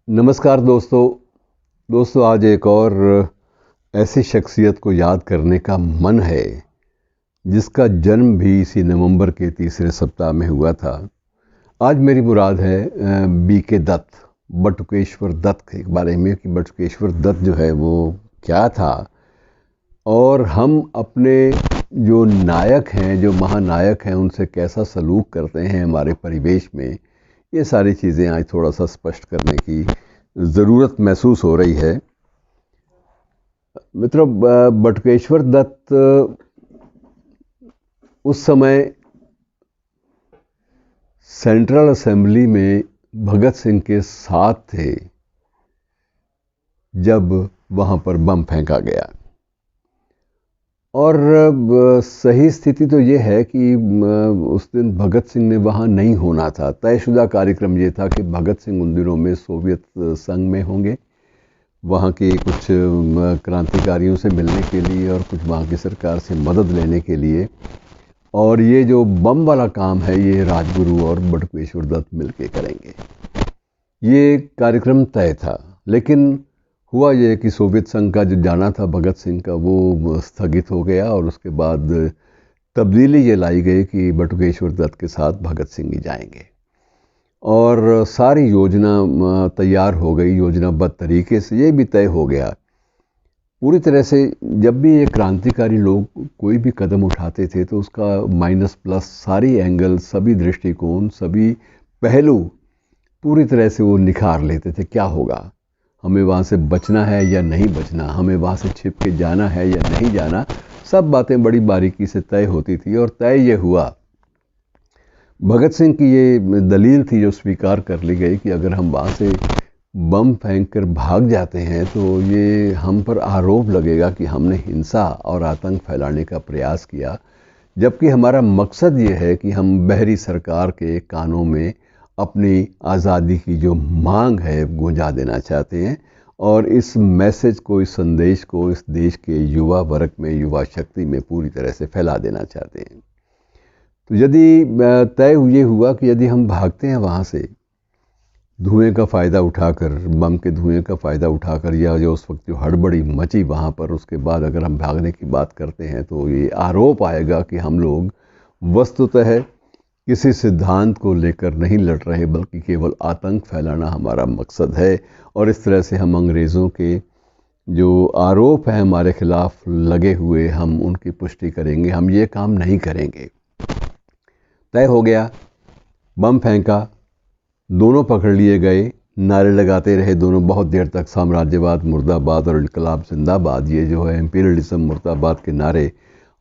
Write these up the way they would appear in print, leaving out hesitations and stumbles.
नमस्कार दोस्तों आज एक और ऐसी शख्सियत को याद करने का मन है जिसका जन्म भी इसी नवंबर के तीसरे सप्ताह में हुआ था। आज मेरी मुराद है बीके दत्त, बटुकेश्वर दत्त के बारे में कि बटुकेश्वर दत्त जो है वो क्या था और हम अपने जो नायक हैं, जो महानायक हैं, उनसे कैसा सलूक करते हैं हमारे परिवेश में। ये सारी चीज़ें आज थोड़ा सा स्पष्ट करने की ज़रूरत महसूस हो रही है। मित्रों, बटुकेश्वर दत्त उस समय सेंट्रल असेंबली में भगत सिंह के साथ थे जब वहाँ पर बम फेंका गया। और सही स्थिति तो ये है कि उस दिन भगत सिंह ने वहाँ नहीं होना था। तयशुदा कार्यक्रम ये था कि भगत सिंह उन दिनों में सोवियत संघ में होंगे, वहाँ के कुछ क्रांतिकारियों से मिलने के लिए और कुछ वहाँ की सरकार से मदद लेने के लिए। और ये जो बम वाला काम है ये राजगुरु और बटुकेश्वर दत्त मिलके करेंगे, ये कार्यक्रम तय था। लेकिन हुआ ये कि सोवियत संघ का जो जाना था भगत सिंह का वो स्थगित हो गया और उसके बाद तब्दीली ये लाई गई कि बटुकेश्वर दत्त के साथ भगत सिंह ही जाएंगे। और सारी योजना तैयार हो गई, योजनाबद्ध तरीके से ये भी तय हो गया पूरी तरह से। जब भी ये क्रांतिकारी लोग कोई भी कदम उठाते थे तो उसका माइनस प्लस सारी एंगल, सभी दृष्टिकोण, सभी पहलू पूरी तरह से वो निखार लेते थे। क्या होगा, हमें वहाँ से बचना है या नहीं बचना, हमें वहाँ से छिप के जाना है या नहीं जाना, सब बातें बड़ी बारीकी से तय होती थी। और तय ये हुआ, भगत सिंह की ये दलील थी जो स्वीकार कर ली गई कि अगर हम वहाँ से बम फेंक कर भाग जाते हैं तो ये हम पर आरोप लगेगा कि हमने हिंसा और आतंक फैलाने का प्रयास किया, जबकि हमारा मकसद ये है कि हम बहरी सरकार के कानों में अपनी आज़ादी की जो मांग है गुंजा देना चाहते हैं और इस मैसेज को, इस संदेश को इस देश के युवा वर्ग में, युवा शक्ति में पूरी तरह से फैला देना चाहते हैं। तो यदि तय ये हुआ कि यदि हम भागते हैं वहाँ से धुएं का फ़ायदा उठाकर, बम के धुएं का फ़ायदा उठाकर, या जो उस वक्त जो हड़बड़ी मची वहाँ पर, उसके बाद अगर हम भागने की बात करते हैं तो ये आरोप आएगा कि हम लोग वस्तुतः किसी सिद्धांत को लेकर नहीं लड़ रहे बल्कि केवल आतंक फैलाना हमारा मकसद है। और इस तरह से हम अंग्रेज़ों के जो आरोप हैं हमारे खिलाफ लगे हुए, हम उनकी पुष्टि करेंगे, हम ये काम नहीं करेंगे। तय हो गया, बम फेंका, दोनों पकड़ लिए गए, नारे लगाते रहे दोनों बहुत देर तक, साम्राज्यवाद मुर्दाबाद और इनकलाब जिंदाबाद, ये जो है इम्पीरियलिज्म मुर्दाबाद के नारे।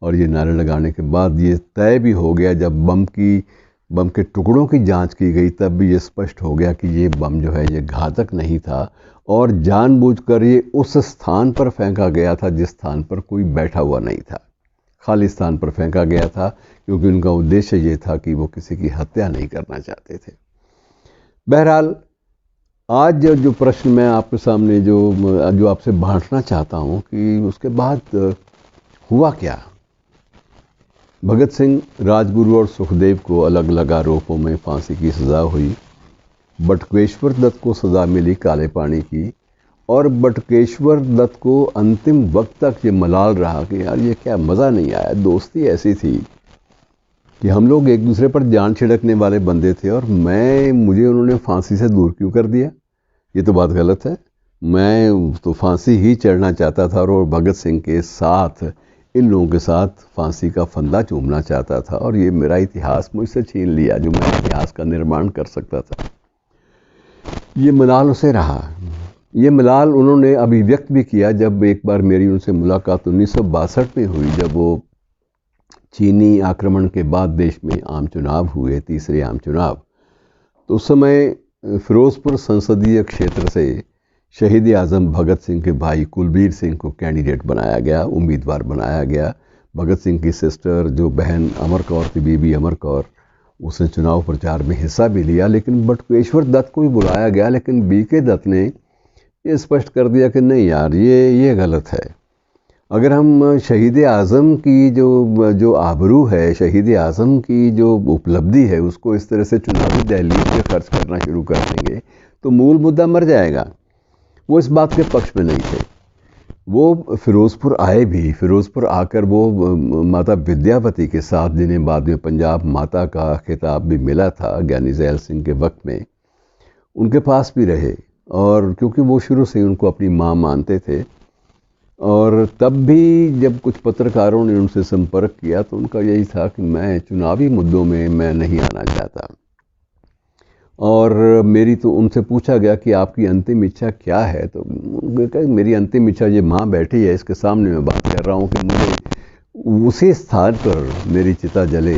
और ये नारे लगाने के बाद ये तय भी हो गया, जब बम के टुकड़ों की जांच की गई तब भी ये स्पष्ट हो गया कि ये बम जो है ये घातक नहीं था और जानबूझकर ये उस स्थान पर फेंका गया था जिस स्थान पर कोई बैठा हुआ नहीं था, खाली स्थान पर फेंका गया था, क्योंकि उनका उद्देश्य ये था कि वो किसी की हत्या नहीं करना चाहते थे। बहरहाल, आज जो प्रश्न मैं आपके सामने जो आपसे बांटना चाहता हूँ कि उसके बाद हुआ क्या। भगत सिंह, राजगुरु और सुखदेव को अलग अलग आरोपों में फांसी की सज़ा हुई। बटुकेश्वर दत्त को सज़ा मिली काले पानी की, और बटुकेश्वर दत्त को अंतिम वक्त तक ये मलाल रहा कि यार ये क्या मज़ा नहीं आया। दोस्ती ऐसी थी कि हम लोग एक दूसरे पर जान छिड़कने वाले बंदे थे और मुझे उन्होंने फांसी से दूर क्यों कर दिया, ये तो बात गलत है। मैं तो फांसी ही चढ़ना चाहता था और भगत सिंह के साथ, इन लोगों के साथ फांसी का फंदा चूमना चाहता था। और ये मेरा इतिहास मुझसे छीन लिया जो मैं इतिहास का निर्माण कर सकता था। ये मलाल उसे रहा। ये मलाल उन्होंने अभिव्यक्त भी किया जब एक बार मेरी उनसे मुलाकात 1962 में हुई, जब वो चीनी आक्रमण के बाद देश में आम चुनाव हुए, तीसरे आम चुनाव। तो उस समय फिरोजपुर संसदीय क्षेत्र से शहीद आज़म भगत सिंह के भाई कुलबीर सिंह को कैंडिडेट बनाया गया, उम्मीदवार बनाया गया। भगत सिंह की सिस्टर, जो बहन अमर कौर थी, बीबी अमर कौर, उसने चुनाव प्रचार में हिस्सा भी लिया। लेकिन बटुकेश्वर दत्त को भी बुलाया गया, लेकिन बीके दत्त ने ये स्पष्ट कर दिया कि नहीं यार, ये गलत है। अगर हम शहीद आज़म की जो आबरू है, शहीद आज़म की जो उपलब्धि है, उसको इस तरह से चुनावी दहलीज पे खर्च करना शुरू कर देंगे तो मूल मुद्दा मर जाएगा। वो इस बात के पक्ष में नहीं थे। वो फिरोज़पुर आए भी, फिरोज़पुर आकर वो माता विद्यावती के साथ, जिन्हें बाद में पंजाब माता का खिताब भी मिला था ज्ञानी ज़ैल सिंह के वक्त में, उनके पास भी रहे। और क्योंकि वो शुरू से ही उनको अपनी माँ मानते थे, और तब भी जब कुछ पत्रकारों ने उनसे संपर्क किया तो उनका यही था कि मैं चुनावी मुद्दों में मैं नहीं आना चाहता। और मेरी तो उनसे पूछा गया कि आपकी अंतिम इच्छा क्या है, तो उन्होंने कहा मेरी अंतिम इच्छा, ये माँ बैठी है इसके सामने मैं बात कर रहा हूँ, कि मुझे उसी स्थान पर मेरी चिता जले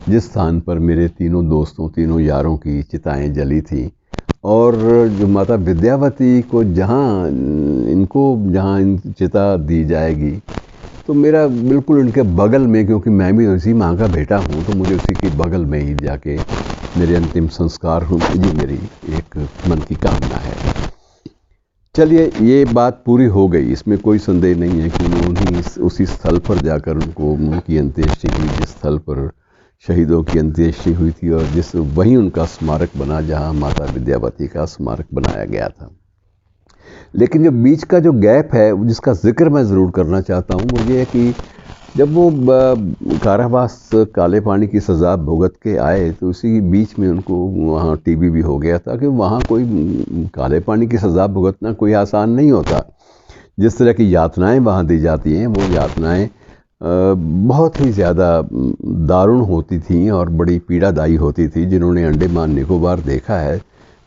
जिस स्थान पर मेरे तीनों दोस्तों, तीनों यारों की चिताएं जली थी। और जो माता विद्यावती को जहाँ इन चिता दी जाएगी, तो मेरा बिल्कुल इनके बगल में, क्योंकि मैं भी उसी माँ का बेटा हूँ, तो मुझे उसी के बगल में ही जाके मेरे अंतिम संस्कार हों, ये मेरी एक मन की कामना है। चलिए, ये बात पूरी हो गई, इसमें कोई संदेह नहीं है कि उन्होंने उसी स्थल पर जाकर उनकी अंत्येष्टि हुई, जिस स्थल पर शहीदों की अंत्येष्टि हुई थी, और वहीं उनका स्मारक बना जहां माता विद्यावती का स्मारक बनाया गया था। लेकिन जो बीच का जो गैप है, जिसका जिक्र मैं ज़रूर करना चाहता हूँ, वो ये है कि जब वो कारावास काले पानी की सज़ा भुगत के आए, तो उसी बीच में उनको वहाँ टीबी भी हो गया था कि वहाँ कोई काले पानी की सज़ा भुगतना कोई आसान नहीं होता। जिस तरह की यातनाएं वहाँ दी जाती हैं, वो यातनाएं बहुत ही ज़्यादा दारुण होती थीं और बड़ी पीड़ादायी होती थी। जिन्होंने अंडमान निकोबार देखा है,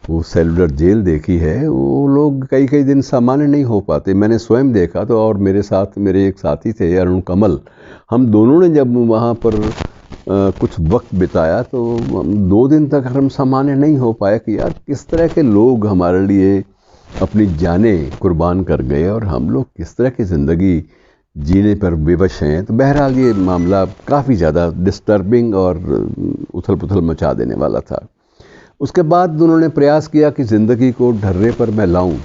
वो सेलुलर जेल देखी है, वो लोग कई कई दिन सामान्य नहीं हो पाते। मैंने स्वयं देखा तो, और मेरे साथ मेरे एक साथी थे अरुण कमल, हम दोनों ने जब वहाँ पर कुछ वक्त बिताया तो 2 दिन तक हम सामान्य नहीं हो पाया कि यार किस तरह के लोग हमारे लिए अपनी जानें कुर्बान कर गए और हम लोग किस तरह की ज़िंदगी जीने पर विवश हैं। तो बहरहाल ये मामला काफ़ी ज़्यादा डिस्टर्बिंग और उथल पुथल मचा देने वाला था। उसके बाद उन्होंने प्रयास किया कि ज़िंदगी को ढर्रे पर मैं लाऊं,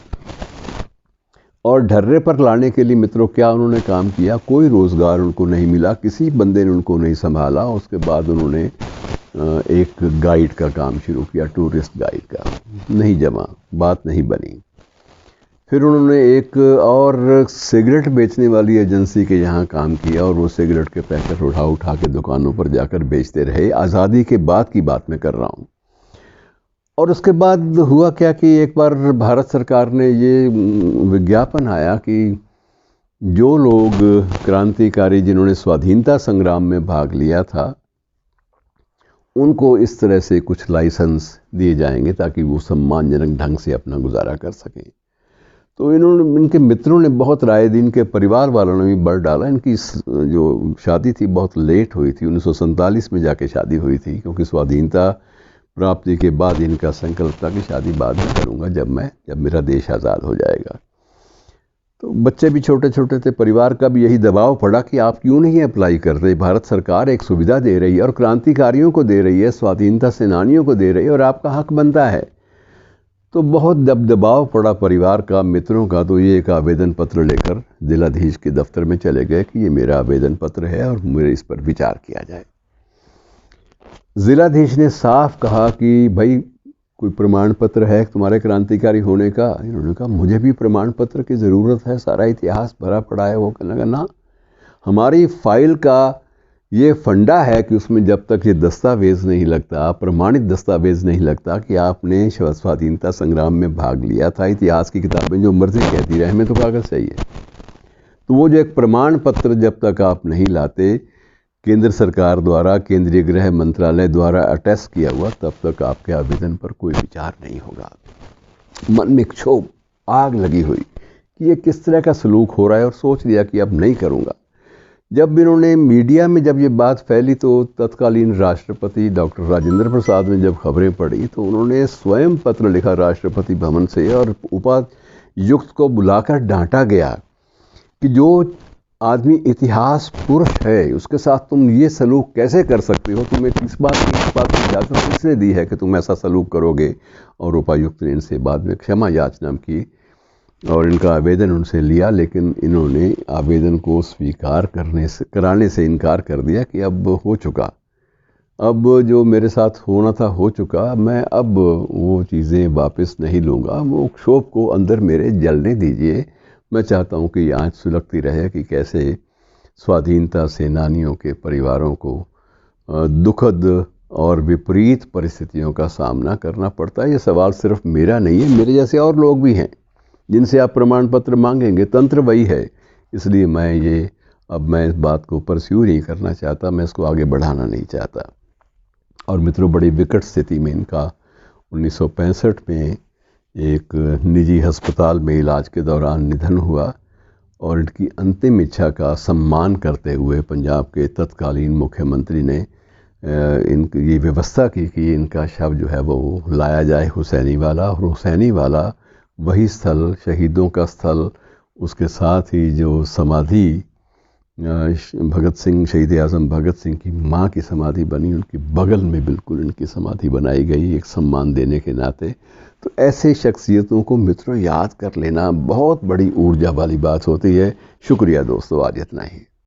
और ढर्रे पर लाने के लिए मित्रों क्या उन्होंने काम किया, कोई रोज़गार उनको नहीं मिला, किसी बंदे ने उनको नहीं संभाला। उसके बाद उन्होंने एक गाइड का काम शुरू किया, टूरिस्ट गाइड का। नहीं जमा, बात नहीं बनी। फिर उन्होंने एक और सिगरेट बेचने वाली एजेंसी के यहाँ काम किया, और वो सिगरेट के पैकेट उठा के दुकानों पर जाकर बेचते रहे। आज़ादी के बाद की बात मैं कर रहा हूँ। और उसके बाद हुआ क्या कि एक बार भारत सरकार ने ये विज्ञापन आया कि जो लोग क्रांतिकारी, जिन्होंने स्वाधीनता संग्राम में भाग लिया था, उनको इस तरह से कुछ लाइसेंस दिए जाएंगे ताकि वो सम्मानजनक ढंग से अपना गुजारा कर सकें। तो इनके मित्रों ने बहुत राय दी, इनके परिवार वालों ने भी बढ़ डाला। इनकी जो शादी थी बहुत लेट हुई थी, 1947 में जाके शादी हुई थी, क्योंकि स्वाधीनता प्राप्ति के बाद इनका संकल्प था कि शादी बाद में करूँगा, जब मेरा देश आज़ाद हो जाएगा। तो बच्चे भी छोटे छोटे थे, परिवार का भी यही दबाव पड़ा कि आप क्यों नहीं अप्लाई करते, भारत सरकार एक सुविधा दे रही है और क्रांतिकारियों को दे रही है, स्वाधीनता सेनानियों को दे रही है, और आपका हक बनता है। तो बहुत दबाव पड़ा परिवार का, मित्रों का। तो ये एक आवेदन पत्र लेकर जिलाधीश के दफ्तर में चले गए कि ये मेरा आवेदन पत्र है और मेरे इस पर विचार किया जाए। जिलाधीश ने साफ कहा कि भाई कोई प्रमाण पत्र है तुम्हारे क्रांतिकारी होने का? इन्होंने कहा मुझे भी प्रमाण पत्र की ज़रूरत है, सारा इतिहास भरा पड़ा है। वो कहने लगा ना, हमारी फाइल का ये फंडा है कि उसमें जब तक ये दस्तावेज़ नहीं लगता, प्रमाणित दस्तावेज़ नहीं लगता कि आपने स्वाधीनता संग्राम में भाग लिया था, इतिहास की किताबें जो मर्जी कहती रहे, हमें तो कागज़ चाहिए। तो वो जो एक प्रमाण पत्र जब तक आप नहीं लाते, केंद्र सरकार द्वारा, केंद्रीय गृह मंत्रालय द्वारा अटेस्ट किया हुआ, तब तक आपके आवेदन पर कोई विचार नहीं होगा। मन में क्षोभ, आग लगी हुई कि ये किस तरह का सलूक हो रहा है, और सोच लिया कि अब नहीं करूँगा। जब इन्होंने मीडिया में जब ये बात फैली, तो तत्कालीन राष्ट्रपति डॉक्टर राजेंद्र प्रसाद ने जब खबरें पढ़ी, तो उन्होंने स्वयं पत्र लिखा राष्ट्रपति भवन से, और उपायुक्त को बुलाकर डांटा गया कि जो आदमी इतिहास पुरुष है, उसके साथ तुम ये सलूक कैसे कर सकते हो? तुम्हें इस बात की इजाज़त किसने दी है कि तुम ऐसा सलूक करोगे? और उपायुक्त ने इनसे बाद में क्षमा याचना की और इनका आवेदन उनसे लिया, लेकिन इन्होंने आवेदन को स्वीकार कराने से इनकार कर दिया कि अब हो चुका, अब जो मेरे साथ होना था हो चुका, मैं अब वो चीज़ें वापस नहीं लूँगा। वो क्षोभ को अंदर मेरे जलने दीजिए। मैं चाहता हूँ कि आँच सुलगती रहे कि कैसे स्वाधीनता सेनानियों के परिवारों को दुखद और विपरीत परिस्थितियों का सामना करना पड़ता है। ये सवाल सिर्फ मेरा नहीं है, मेरे जैसे और लोग भी हैं जिनसे आप प्रमाण पत्र मांगेंगे। तंत्र वही है। इसलिए मैं इस बात को परस्यू नहीं करना चाहता, मैं इसको आगे बढ़ाना नहीं चाहता। और मित्रों, बड़ी विकट स्थिति में इनका 1965 में एक निजी अस्पताल में इलाज के दौरान निधन हुआ और इनकी अंतिम इच्छा का सम्मान करते हुए पंजाब के तत्कालीन मुख्यमंत्री ने इनकी ये व्यवस्था की कि इनका शव जो है वो लाया जाए हुसैनी वाला। और हुसैनी वाला वही स्थल, शहीदों का स्थल, उसके साथ ही जो समाधि भगत सिंह, शहीद आज़म भगत सिंह की मां की समाधि बनी, उनके बगल में बिल्कुल इनकी समाधि बनाई गई, एक सम्मान देने के नाते। तो ऐसे शख्सियतों को मित्रों याद कर लेना बहुत बड़ी ऊर्जा वाली बात होती है। शुक्रिया दोस्तों, आज इतना ही।